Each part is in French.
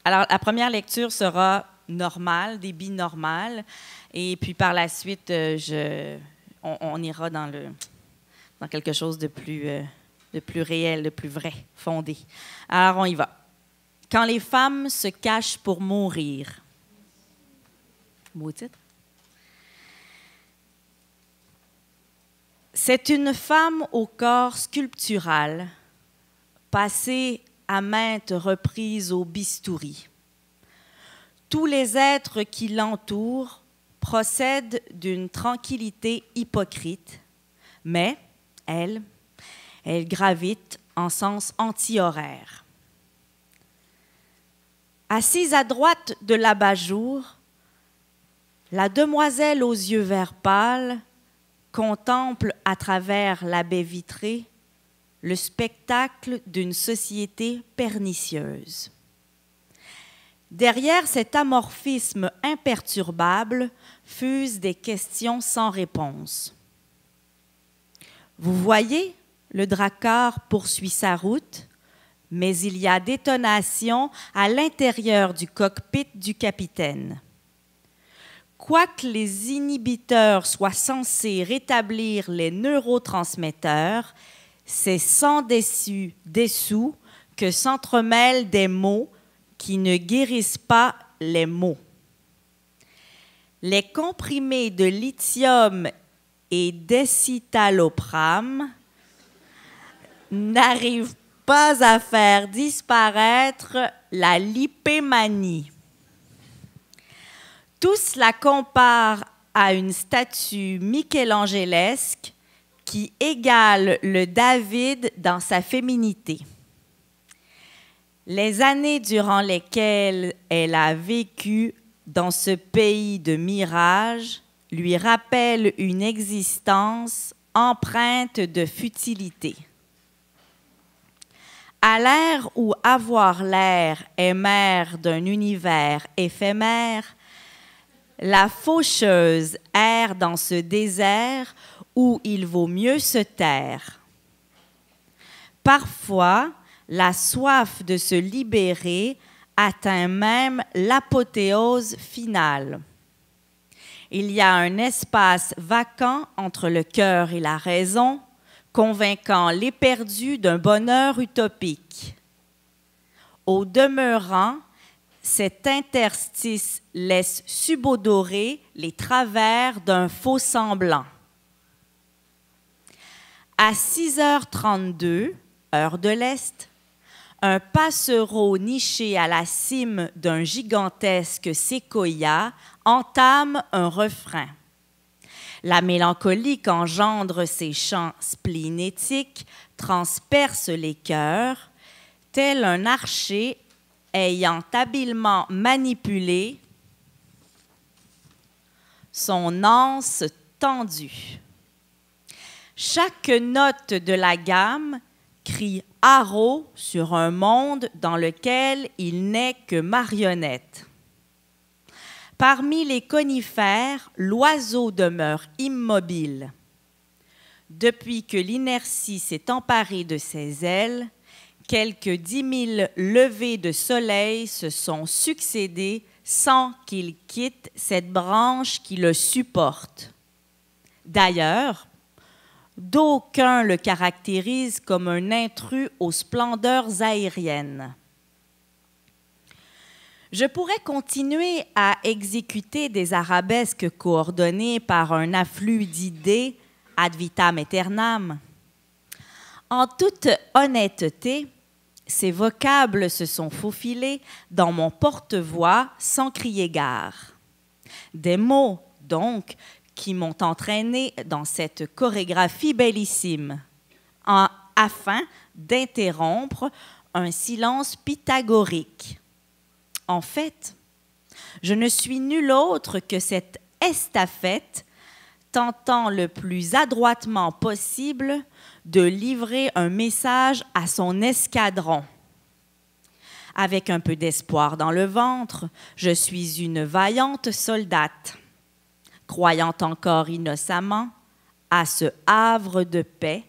Alors, la première lecture sera normale, débit normal, et puis par la suite, on ira dans quelque chose de plus réel, de plus vrai, fondé. Alors, on y va. Quand les femmes se cachent pour mourir. Beau titre. C'est une femme au corps sculptural, passée à maintes reprises au bistouri. Tous les êtres qui l'entourent procèdent d'une tranquillité hypocrite, mais elle gravite en sens anti-horaire. Assise à droite de l'abat-jour, la demoiselle aux yeux vert pâle contemple à travers la baie vitrée le spectacle d'une société pernicieuse. Derrière cet amorphisme imperturbable fusent des questions sans réponse. Vous voyez, le dracard poursuit sa route, mais il y a détonation à l'intérieur du cockpit du capitaine. Quoique les inhibiteurs soient censés rétablir les neurotransmetteurs, c'est sans dessous que s'entremêlent des mots qui ne guérissent pas les maux. Les comprimés de lithium et d'escitalopram n'arrivent pas à faire disparaître la lipémanie. Tous la comparent à une statue michelangelesque qui égale le David dans sa féminité. Les années durant lesquelles elle a vécu dans ce pays de mirages lui rappellent une existence empreinte de futilité. À l'ère où avoir l'air est mère d'un univers éphémère, la faucheuse erre dans ce désert où il vaut mieux se taire. Parfois, la soif de se libérer atteint même l'apothéose finale. Il y a un espace vacant entre le cœur et la raison, convainquant l'éperdue d'un bonheur utopique. Au demeurant, cet interstice laisse subodorer les travers d'un faux semblant. À 6h32, heure de l'Est, un passereau niché à la cime d'un gigantesque séquoia entame un refrain. La mélancolie qu'engendrent ces chants splénétiques transperce les cœurs, tel un archer ayant habilement manipulé son anse tendue. Chaque note de la gamme crie haro sur un monde dans lequel il n'est que marionnette. Parmi les conifères, l'oiseau demeure immobile. Depuis que l'inertie s'est emparée de ses ailes, quelques 10 000 levées de soleil se sont succédés sans qu'il quitte cette branche qui le supporte. D'ailleurs, d'aucuns le caractérisent comme un intrus aux splendeurs aériennes. Je pourrais continuer à exécuter des arabesques coordonnées par un afflux d'idées ad vitam aeternam. En toute honnêteté, ces vocables se sont faufilés dans mon porte-voix sans crier gare. Des mots, donc, qui m'ont entraîné dans cette chorégraphie bellissime, afin d'interrompre un silence pythagorique. En fait, je ne suis nul autre que cette estafette tentant le plus adroitement possible de livrer un message à son escadron. Avec un peu d'espoir dans le ventre, je suis une vaillante soldate, croyant encore innocemment à ce havre de paix,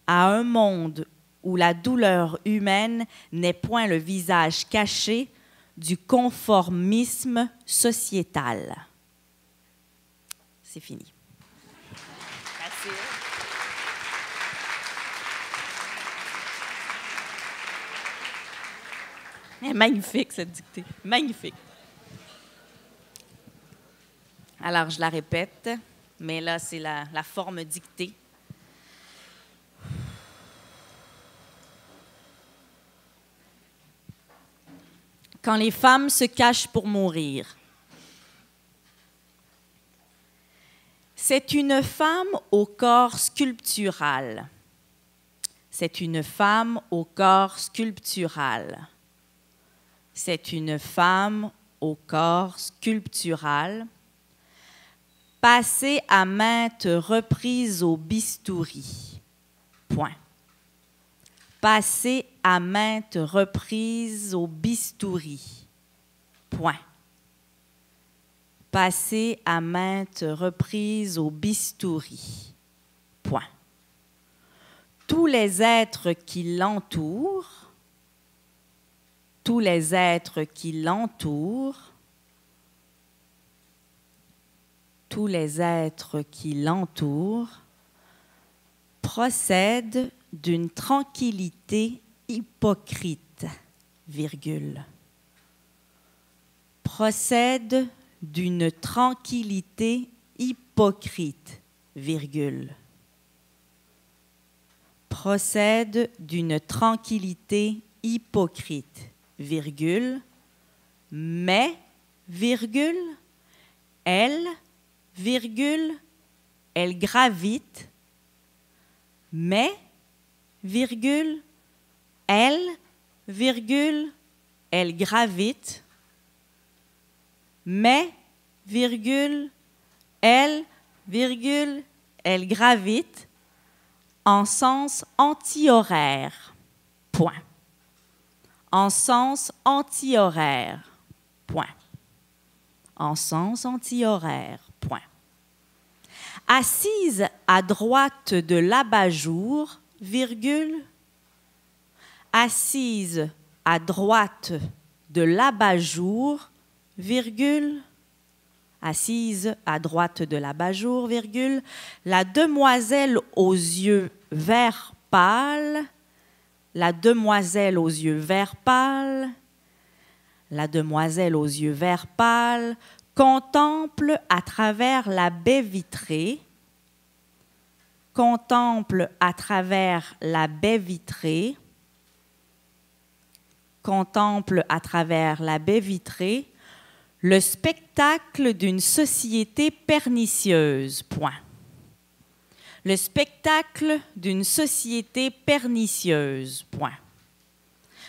à un monde où la douleur humaine n'est point le visage caché du conformisme sociétal. C'est fini. Facile. Magnifique, cette dictée. Magnifique. Alors, je la répète, mais là, c'est la forme dictée. Quand les femmes se cachent pour mourir. C'est une femme au corps sculptural. C'est une femme au corps sculptural. C'est une femme au corps sculptural, passée à maintes reprises au bistouri. Point. Passée à maintes reprises au bistouri. Point. Passée à maintes reprises au bistouri. Point. Tous les êtres qui l'entourent, tous les êtres qui l'entourent, tous les êtres qui l'entourent procèdent d'une tranquillité hypocrite, virgule. Procèdent d'une tranquillité hypocrite, virgule. Procède d'une tranquillité hypocrite, virgule, mais, virgule, elle, virgule, elle gravite, mais, virgule, elle, virgule, elle gravite, mais, virgule, elle, virgule, elle gravite en sens anti-horaire. Point. En sens anti-horaire. Point. En sens anti-horaire. Point. Assise à droite de l'abat-jour, virgule. Assise à droite de l'abat-jour, virgule. Assise à droite de l'abat-jour, virgule. La demoiselle aux yeux vert pâle. La demoiselle aux yeux vert pâle, la demoiselle aux yeux vert pâle contemple à travers la baie vitrée, contemple à travers la baie vitrée, contemple à travers la baie vitrée le spectacle d'une société pernicieuse. Point. Le spectacle d'une société pernicieuse. Point.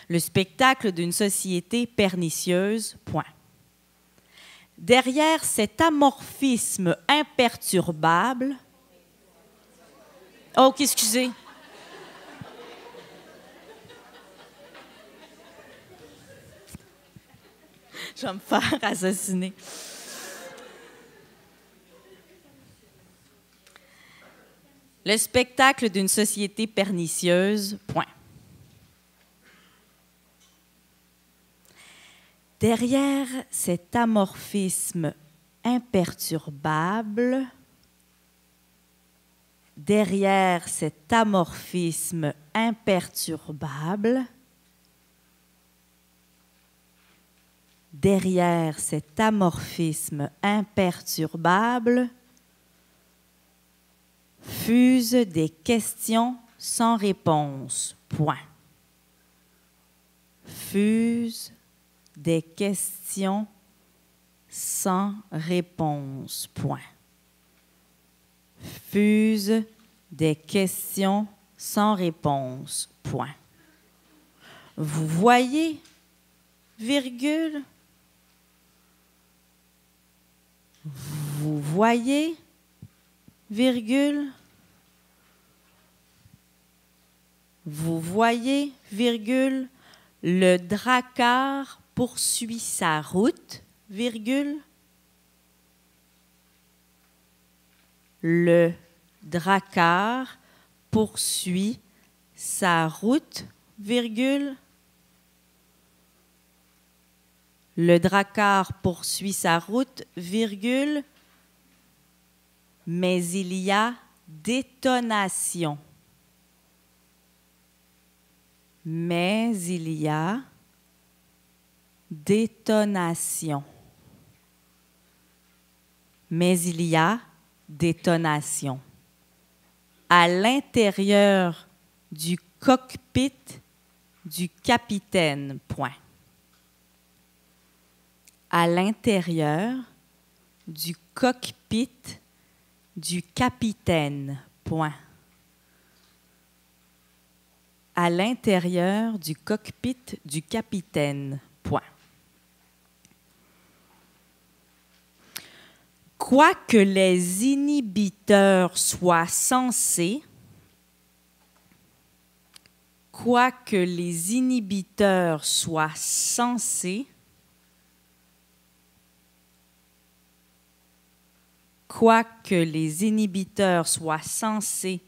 Le spectacle d'une société pernicieuse. Point. Derrière cet amorphisme imperturbable. Oh, excusez. Je vais me faire assassiner. Le spectacle d'une société pernicieuse, point. Derrière cet amorphisme imperturbable, derrière cet amorphisme imperturbable, derrière cet amorphisme imperturbable, fusent des questions sans réponse. Point. Fusent des questions sans réponse. Point. Fusent des questions sans réponse. Point. Vous voyez, virgule. Vous voyez, virgule. Vous voyez, virgule, le dracard poursuit sa route, virgule. Le dracard poursuit sa route, virgule. Le drakkar poursuit sa route, virgule, mais il y a détonation. Mais il y a détonation. Mais il y a détonation. À l'intérieur du cockpit du capitaine, point. À l'intérieur du cockpit du capitaine, point. À l'intérieur du cockpit du capitaine, point. Quoique les inhibiteurs soient censés, quoique les inhibiteurs soient censés, quoique les inhibiteurs soient censés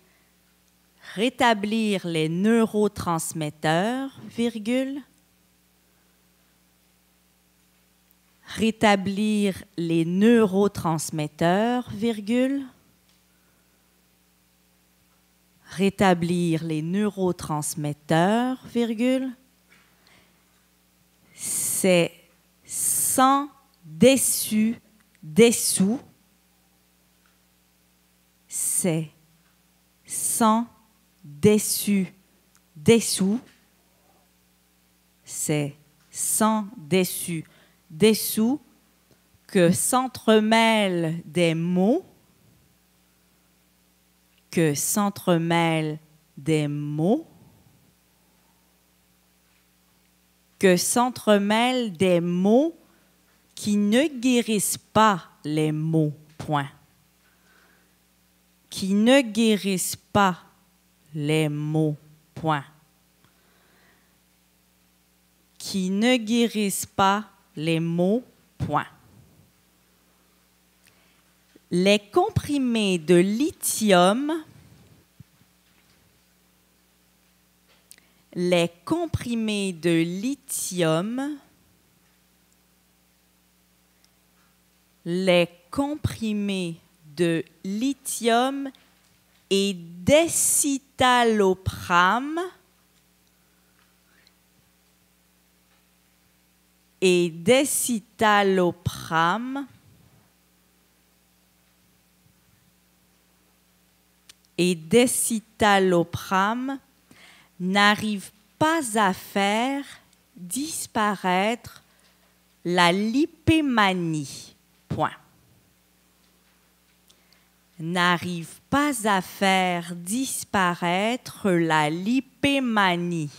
rétablir les neurotransmetteurs, virgule, rétablir les neurotransmetteurs, virgule, rétablir les neurotransmetteurs, virgule, c'est sans dessus, dessous, c'est sans dessus, dessous, c'est sans dessus, dessous, que s'entremêlent des mots, que s'entremêlent des mots, que s'entremêlent des mots qui ne guérissent pas les mots, point. Qui ne guérissent pas les mots, point. Qui ne guérissent pas les mots, point. Les comprimés de lithium, les comprimés de lithium, les comprimés de lithium et d'escitalopram n'arrivent pas à faire disparaître la lipémanie. Point. N'arrive pas à faire disparaître la lipémanie.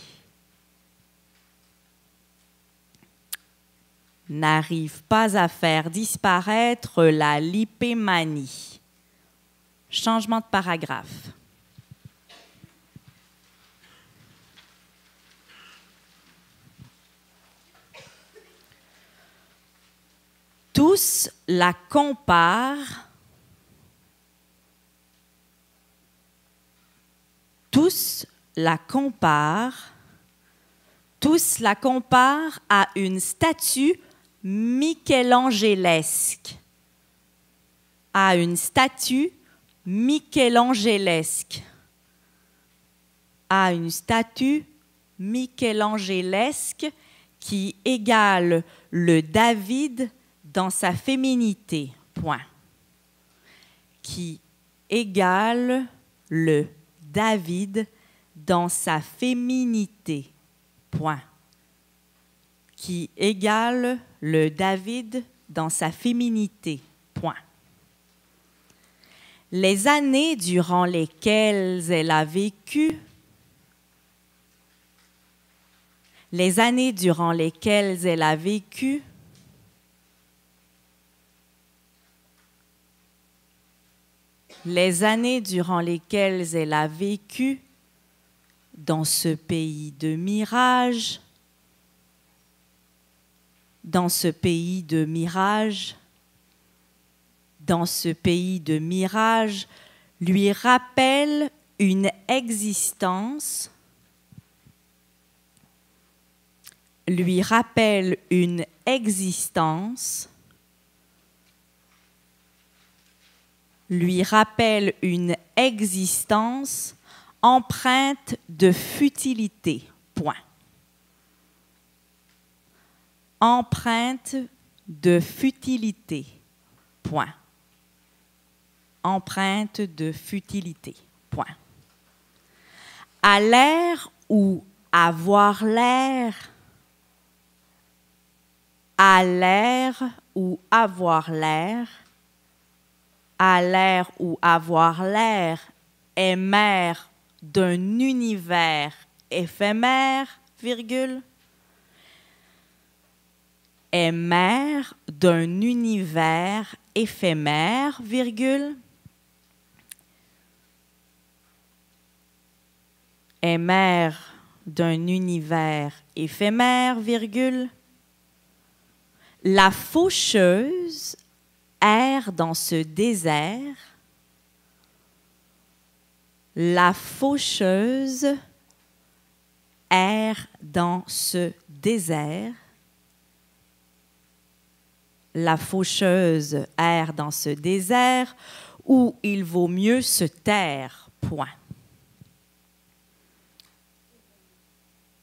N'arrive pas à faire disparaître la lipémanie. Changement de paragraphe. Tous la comparent. Tous la comparent à une statue michelangelesque. À une statue michelangelesque. À une statue michelangelesque qui égale le David dans sa féminité. Point. Qui égale le David dans sa féminité. Point. Qui égale le David dans sa féminité. Point. Les années durant lesquelles elle a vécu, les années durant lesquelles elle a vécu, les années durant lesquelles elle a vécu dans ce pays de mirage, dans ce pays de mirage, dans ce pays de mirage, lui rappelle une existence existence lui rappelle une existence empreinte de futilité. Point. Empreinte de futilité. Point. Empreinte de futilité. Point. À l'air ou avoir l'air. À l'air ou avoir l'air. À l'air ou avoir l'air est mère d'un univers éphémère, virgule, est mère d'un univers éphémère, virgule, est mère d'un univers éphémère, virgule, la faucheuse erre dans ce désert. La faucheuse erre dans ce désert. La faucheuse erre dans ce désert où il vaut mieux se taire. Point.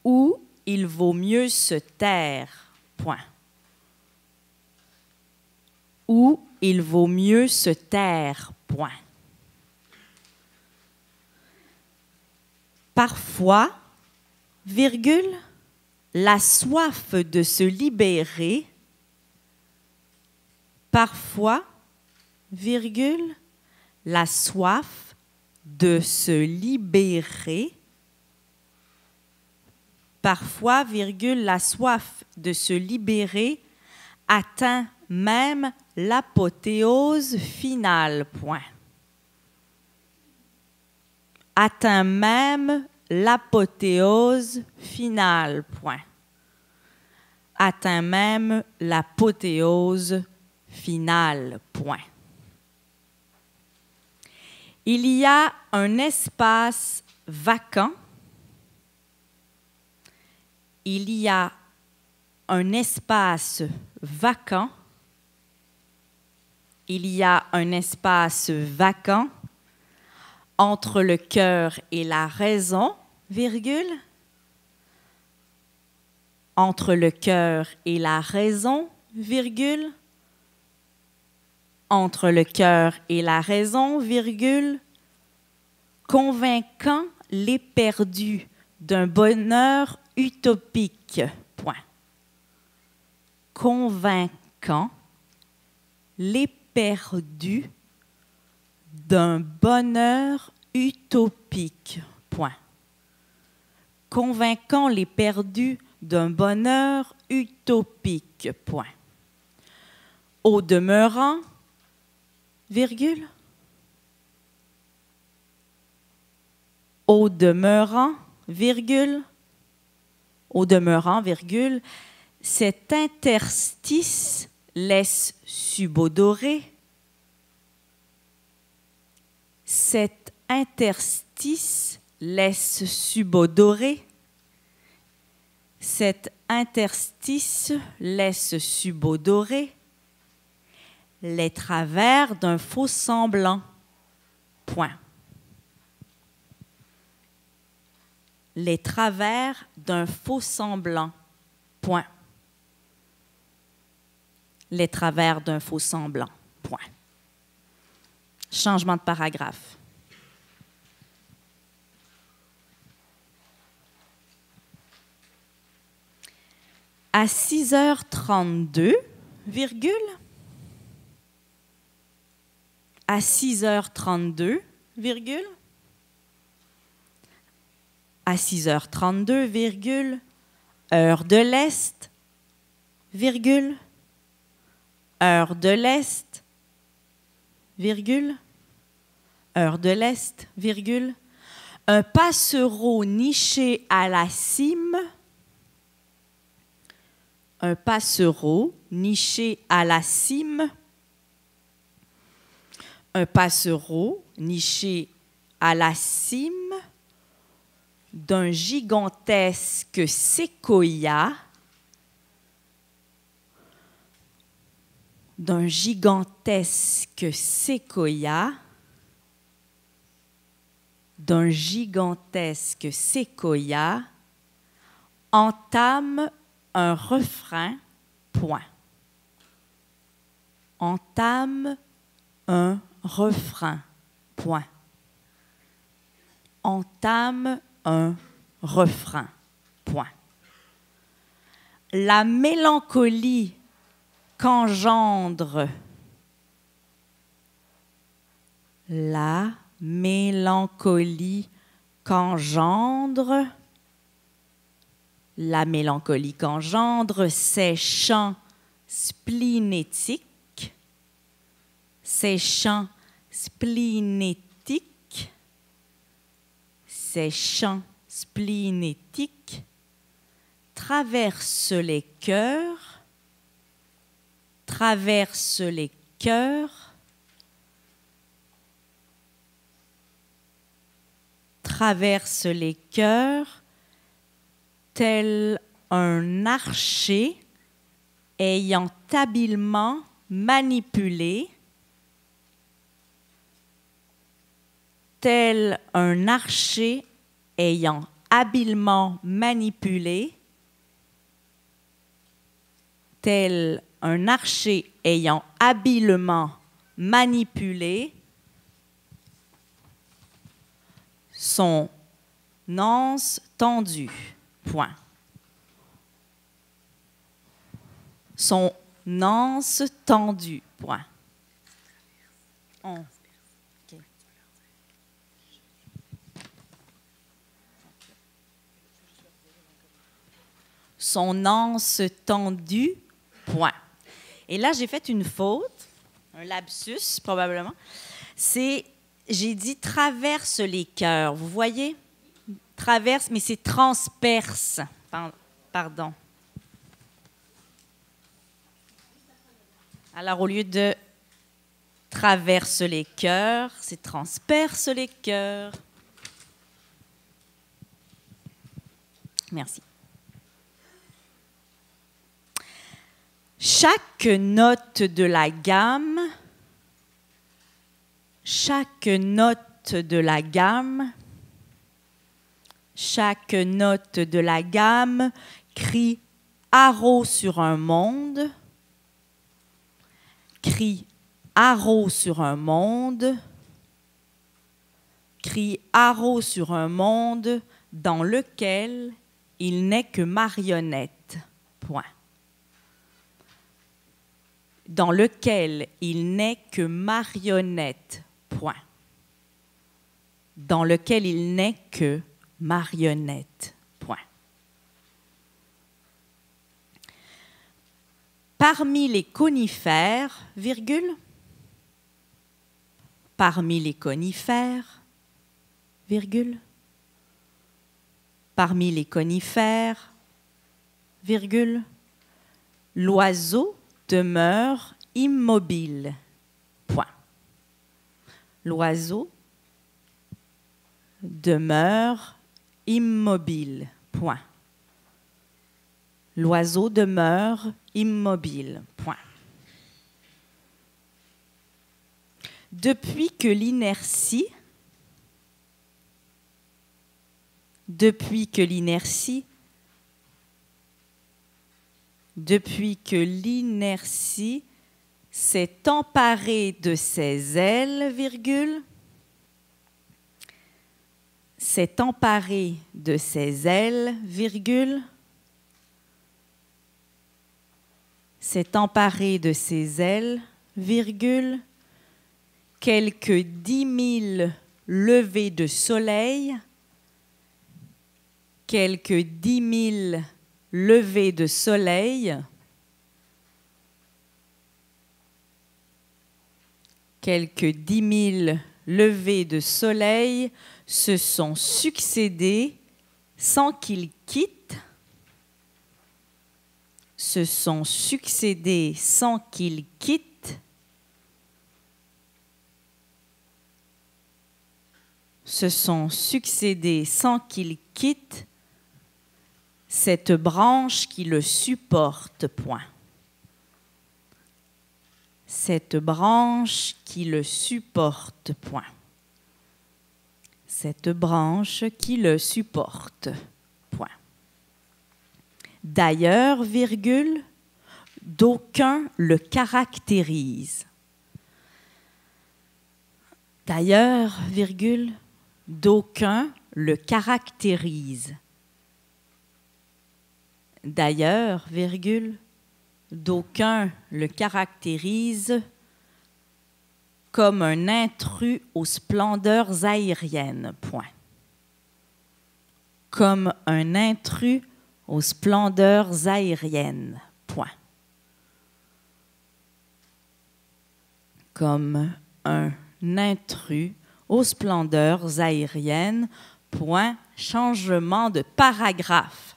Où il vaut mieux se taire. Point. Où il vaut mieux se taire. Point. Parfois, virgule, la soif de se libérer. Parfois, virgule, la soif de se libérer. Parfois, virgule, la soif de se libérer atteint même l'apothéose finale. Point. Atteint même l'apothéose finale. Point. Atteint même l'apothéose finale. Point. Il y a un espace vacant. Il y a un espace vacant. Il y a un espace vacant entre le cœur et la raison, virgule, entre le cœur et la raison, virgule, entre le cœur et la raison, virgule, convainquant les perdus d'un bonheur utopique. Point. Convainquant les perdus d'un bonheur utopique. Point. Convainquant les perdus d'un bonheur utopique. Point. Au demeurant, virgule. Au demeurant, virgule. Au demeurant, virgule. Cet interstice laisse subodorer. Cet interstice laisse subodorer. Cet interstice laisse subodorer les travers d'un faux semblant. Point. Les travers d'un faux semblant. Point. Les travers d'un faux semblant. Point. Changement de paragraphe. À 6h32, virgule, à 6h32, virgule, à 6h32, virgule, heure de l'Est, virgule, heure de l'Est, virgule, heure de l'Est, virgule, un passereau niché à la cime, un passereau niché à la cime, un passereau niché à la cime d'un gigantesque séquoia, d'un gigantesque séquoia, entame un refrain, point. Entame un refrain, point. Entame un refrain, point. La mélancolie qu'engendre ces chants splénétiques, traversent les cœurs, tel un archer ayant habilement manipulé, tel un archer ayant habilement manipulé son anse tendue, point. Son anse tendue, point. Okay. Son anse tendue, point. Et là, j'ai fait une faute, un lapsus probablement. J'ai dit traverse les cœurs. Vous voyez? Traverse, mais c'est transperce. Pardon. Alors, au lieu de traverse les cœurs, c'est transperce les cœurs. Merci. Chaque note de la gamme crie haro sur un monde, dans lequel il n'est que marionnette, point. Dans lequel il n'est que marionnette, point. Dans lequel il n'est que marionnette, point. Parmi les conifères, virgule, parmi les conifères, virgule, parmi les conifères, virgule, l'oiseau demeure immobile, point. L'oiseau demeure immobile, point. L'oiseau demeure immobile, point. Depuis que l'inertie s'est emparée de ses ailes, virgule, s'est emparée de ses ailes, virgule, s'est emparée de ses ailes, virgule, quelques 10 000 levées de soleil, quelques 10 000 levées de soleil, quelques 10 000 levées de soleil se sont succédés sans qu'ils quittent, se sont succédés sans qu'ils quittent, se sont succédés sans qu'ils quittent cette branche qui le supporte, point. cette branche qui le supporte, point. Cette branche qui le supporte, point. D'ailleurs, virgule, d'aucun le caractérise. D'ailleurs, virgule, d'aucun le caractérise. D'ailleurs, virgule, d'aucun le caractérise comme un intrus aux splendeurs aériennes, point. Comme un intrus aux splendeurs aériennes, point. Comme un intrus aux splendeurs aériennes, point. Changement de paragraphe.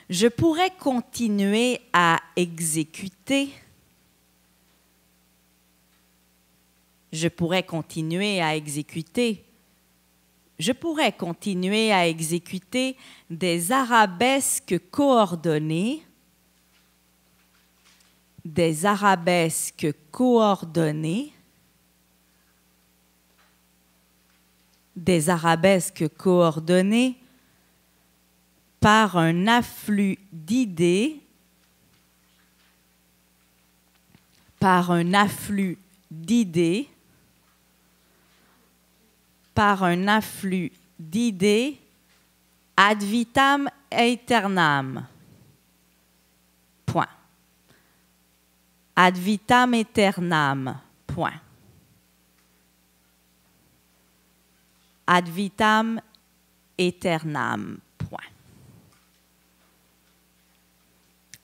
Je pourrais continuer à exécuter. Je pourrais continuer à exécuter. Je pourrais continuer à exécuter des arabesques coordonnées. Des arabesques coordonnées. Des arabesques coordonnées par un afflux d'idées, par un afflux d'idées, par un afflux d'idées ad vitam aeternam. Point. Ad vitam aeternam. Point. Ad vitam aeternam. Point.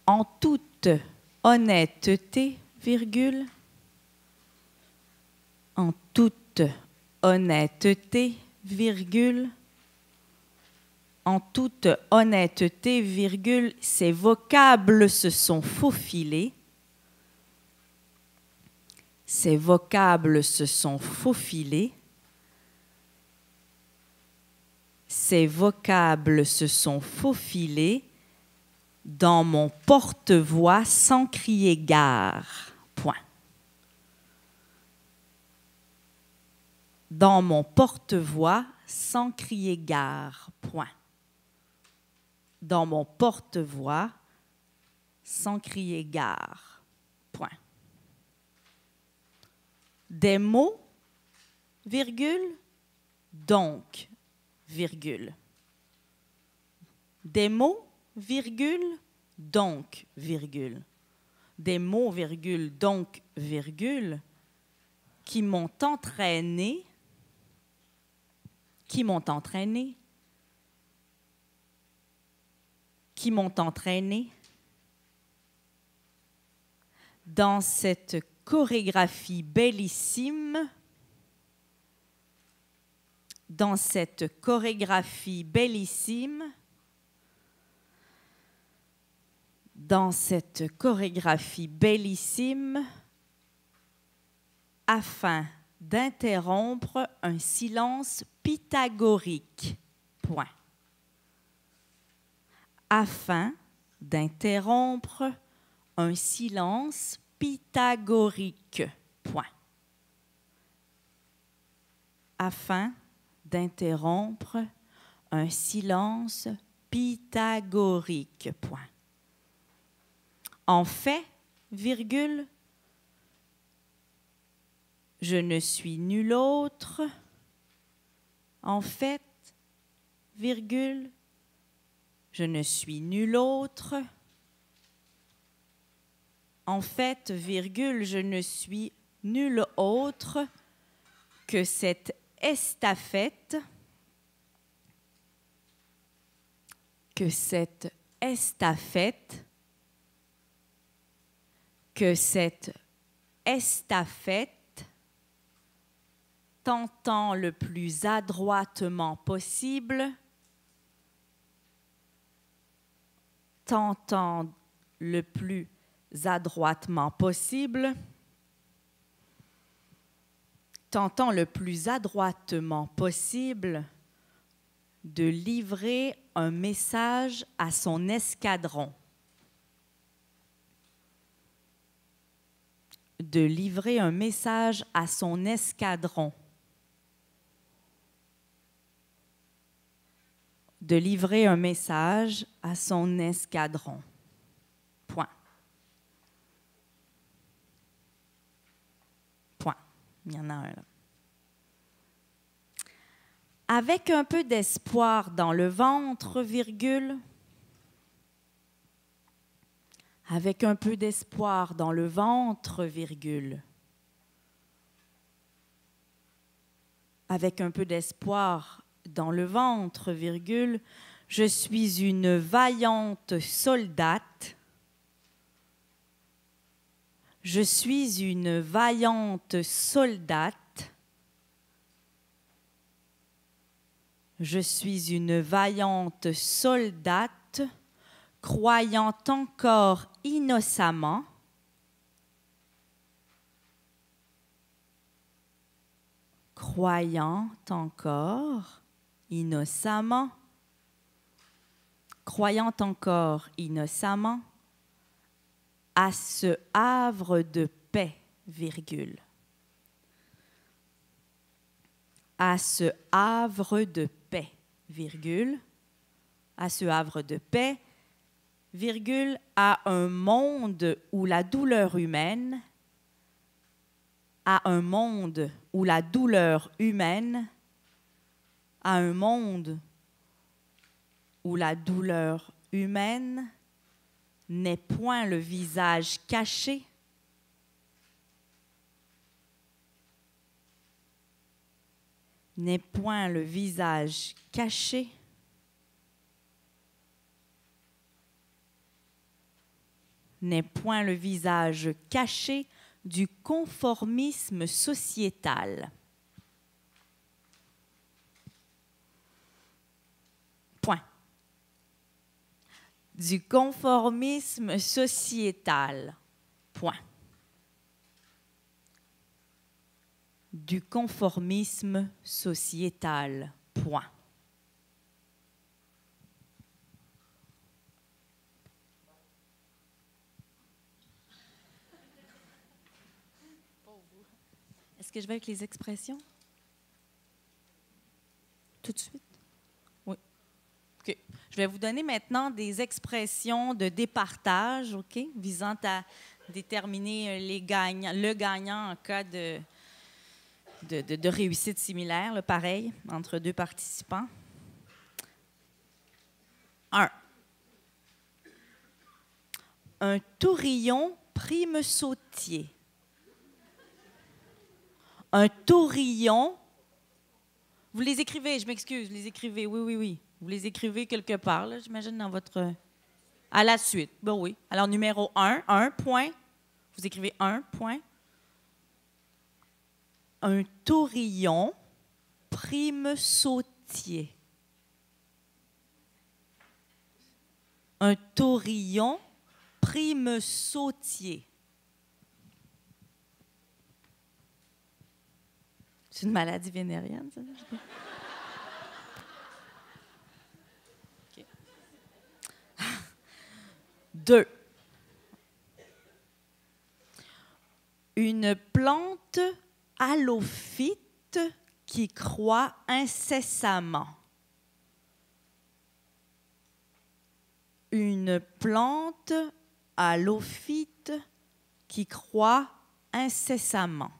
En toute honnêteté, virgule, en toute honnêteté, virgule, en toute honnêteté, virgule, ces vocables se sont faufilés, ces vocables se sont faufilés, ces vocables se sont faufilés dans mon porte-voix sans crier gare. Point. Dans mon porte-voix sans crier gare. Point. Dans mon porte-voix sans crier gare. Point. Des mots, virgule, donc, virgule. Des mots, virgule, donc, virgule. Des mots, virgule, donc, virgule, qui m'ont entraîné, qui m'ont entraîné dans cette chorégraphie bellissime, dans cette chorégraphie bellissime, dans cette chorégraphie bellissime, afin d'interrompre un silence pythagorique. Point. Afin d'interrompre un silence pythagorique. Point. Afin d'interrompre un silence pythagorique. Point. En fait, virgule, je ne suis nul autre. En fait, virgule, je ne suis nul autre. En fait, virgule, je ne suis nul autre que cette estafette, que cette estafette tentant le plus adroitement possible, de livrer un message à son escadron. De livrer un message à son escadron. De livrer un message à son escadron. Point. Point. Il y en a un là. Avec un peu d'espoir dans le ventre, virgule. Avec un peu d'espoir dans le ventre, virgule. Avec un peu d'espoir dans le ventre, virgule, je suis une vaillante soldate. Je suis une vaillante soldate. Je suis une vaillante soldate, croyant encore innocemment. Croyant encore innocemment, croyant encore innocemment à ce havre de paix, virgule. À ce havre de paix, virgule. À ce havre de paix, virgule, à un monde où la douleur humaine, à un monde où la douleur humaine, à un monde où la douleur humaine n'est point le visage caché, n'est point le visage caché, n'est point le visage caché du conformisme sociétal. Point. Du conformisme sociétal. Point. Du conformisme sociétal. Point. Est-ce que je vais avec les expressions? Tout de suite? Oui. OK. Je vais vous donner maintenant des expressions de départage, OK, visant à déterminer le gagnant en cas de réussite similaire, là, pareil, entre deux participants. 1. Un tourillon prime sautier. Un tourillon. Vous les écrivez, je m'excuse, vous les écrivez, oui. Vous les écrivez quelque part, là, j'imagine, dans votre... À la suite, ben oui. Alors, numéro 1, 1 point. Vous écrivez 1 point. Un tourillon prime sautier. Un tourillon prime sautier. C'est une maladie vénérienne, ça? Okay. 2. Une plante halophyte qui croît incessamment. Une plante halophyte qui croît incessamment.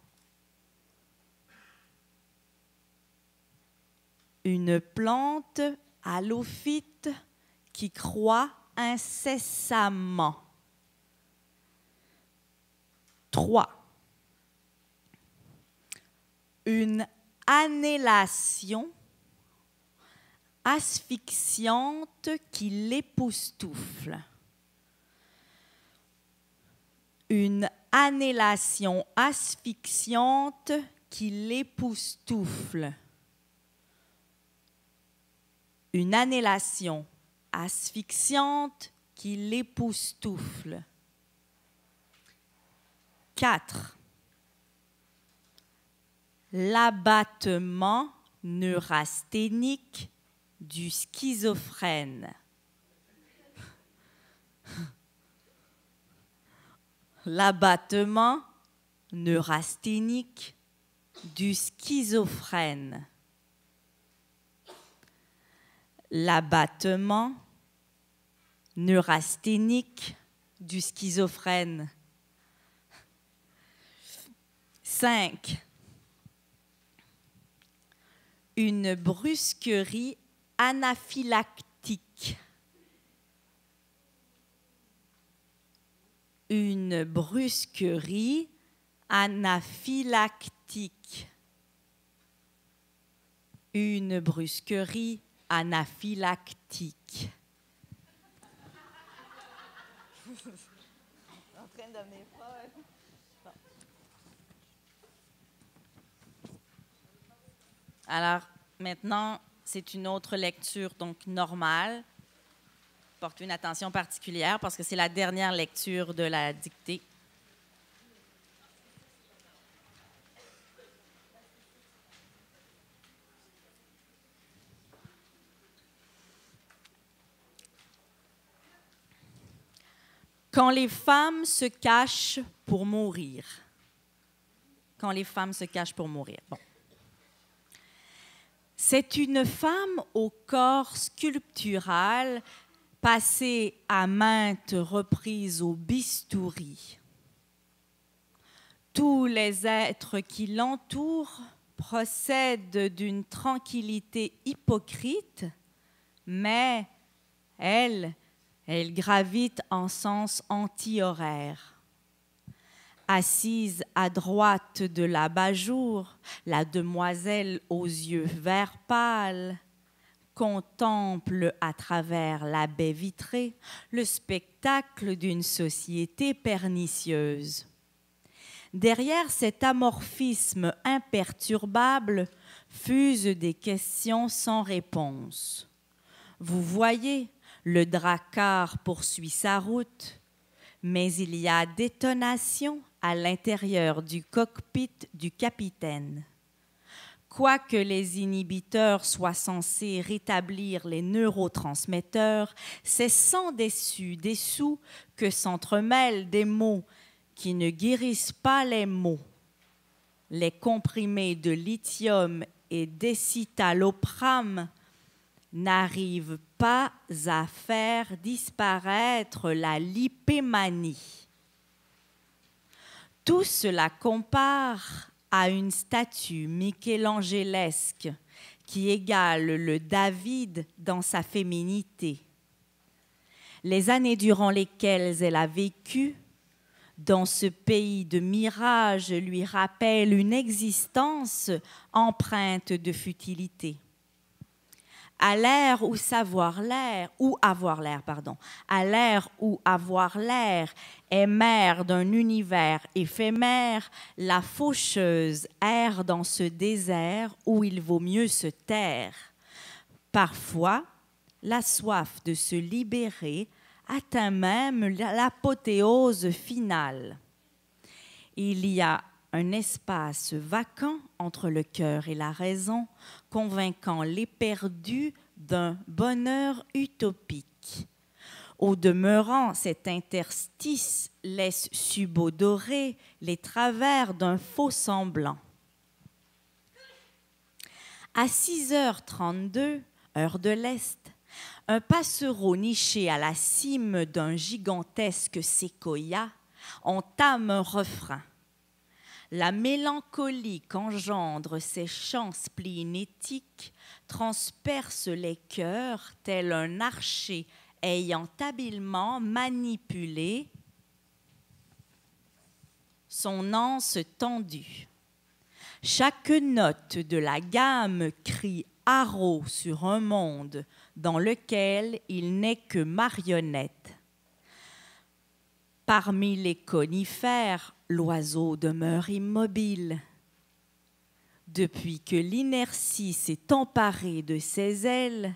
Une plante halophyte qui croît incessamment. 3. Une annihilation asphyxiante qui l'époustoufle. Une annihilation asphyxiante qui l'époustoufle. Une annihilation asphyxiante qui l'époustoufle. 4. L'abattement neurasthénique du schizophrène. L'abattement neurasthénique du schizophrène. L'abattement neurasthénique du schizophrène. 5. Une brusquerie anaphylactique. Une brusquerie anaphylactique. Une brusquerie anaphylactique. En train de me faire. Alors, maintenant, c'est une autre lecture, donc normale. Portez une attention particulière parce que c'est la dernière lecture de la dictée. Quand les femmes se cachent pour mourir. Quand les femmes se cachent pour mourir. Bon. C'est une femme au corps sculptural passée à maintes reprises au bistouri. Tous les êtres qui l'entourent procèdent d'une tranquillité hypocrite, mais elle gravite en sens anti-horaire. Assise à droite de l'abat-jour, la demoiselle aux yeux vert pâle contemple à travers la baie vitrée le spectacle d'une société pernicieuse. Derrière cet amorphisme imperturbable fusent des questions sans réponse. Vous voyez, le dracard poursuit sa route, mais il y a détonation à l'intérieur du cockpit du capitaine. Quoique les inhibiteurs soient censés rétablir les neurotransmetteurs, c'est sans dessous que s'entremêlent des mots qui ne guérissent pas les maux. Les comprimés de lithium et d'écitalopram n'arrivent pas à faire disparaître la lipémanie. Tout cela compare à une statue michelangelesque qui égale le David dans sa féminité. Les années durant lesquelles elle a vécu dans ce pays de mirages lui rappellent une existence empreinte de futilité. À l'ère où avoir l'air est mère d'un univers éphémère, la faucheuse erre dans ce désert où il vaut mieux se taire. Parfois, la soif de se libérer atteint même l'apothéose finale. Il y a un espace vacant entre le cœur et la raison, convainquant l'éperdus d'un bonheur utopique. Au demeurant, cet interstice laisse subodorer les travers d'un faux semblant. À 6h32, heure de l'Est, un passereau niché à la cime d'un gigantesque séquoia entame un refrain. La mélancolie qu'engendrent ces chants splénétiques transperce les cœurs tel un archer ayant habilement manipulé son anse tendue. Chaque note de la gamme crie haro sur un monde dans lequel il n'est que marionnette. Parmi les conifères, l'oiseau demeure immobile. Depuis que l'inertie s'est emparée de ses ailes,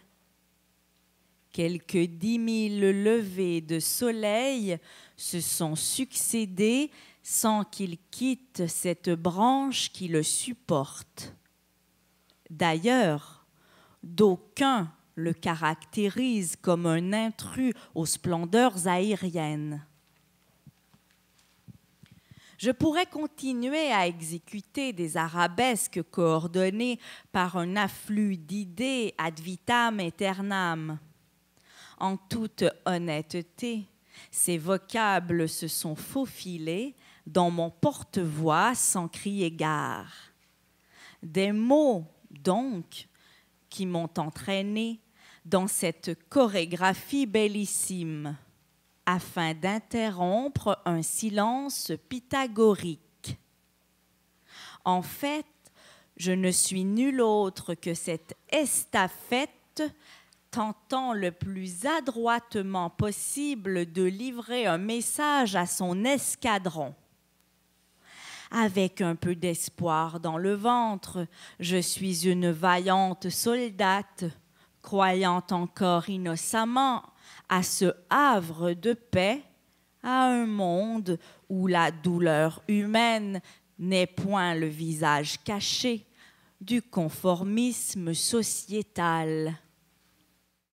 quelques 10 000 levées de soleil se sont succédés sans qu'il quitte cette branche qui le supporte. D'ailleurs, d'aucuns le caractérise comme un intrus aux splendeurs aériennes. Je pourrais continuer à exécuter des arabesques coordonnées par un afflux d'idées ad vitam aeternam. En toute honnêteté, ces vocables se sont faufilés dans mon porte-voix sans crier gare. Des mots, donc, qui m'ont entraîné dans cette chorégraphie bellissime, afin d'interrompre un silence pythagorique. En fait, je ne suis nul autre que cette estafette tentant le plus adroitement possible de livrer un message à son escadron. Avec un peu d'espoir dans le ventre, je suis une vaillante soldate, croyant encore innocemment à ce havre de paix, à un monde où la douleur humaine n'est point le visage caché du conformisme sociétal.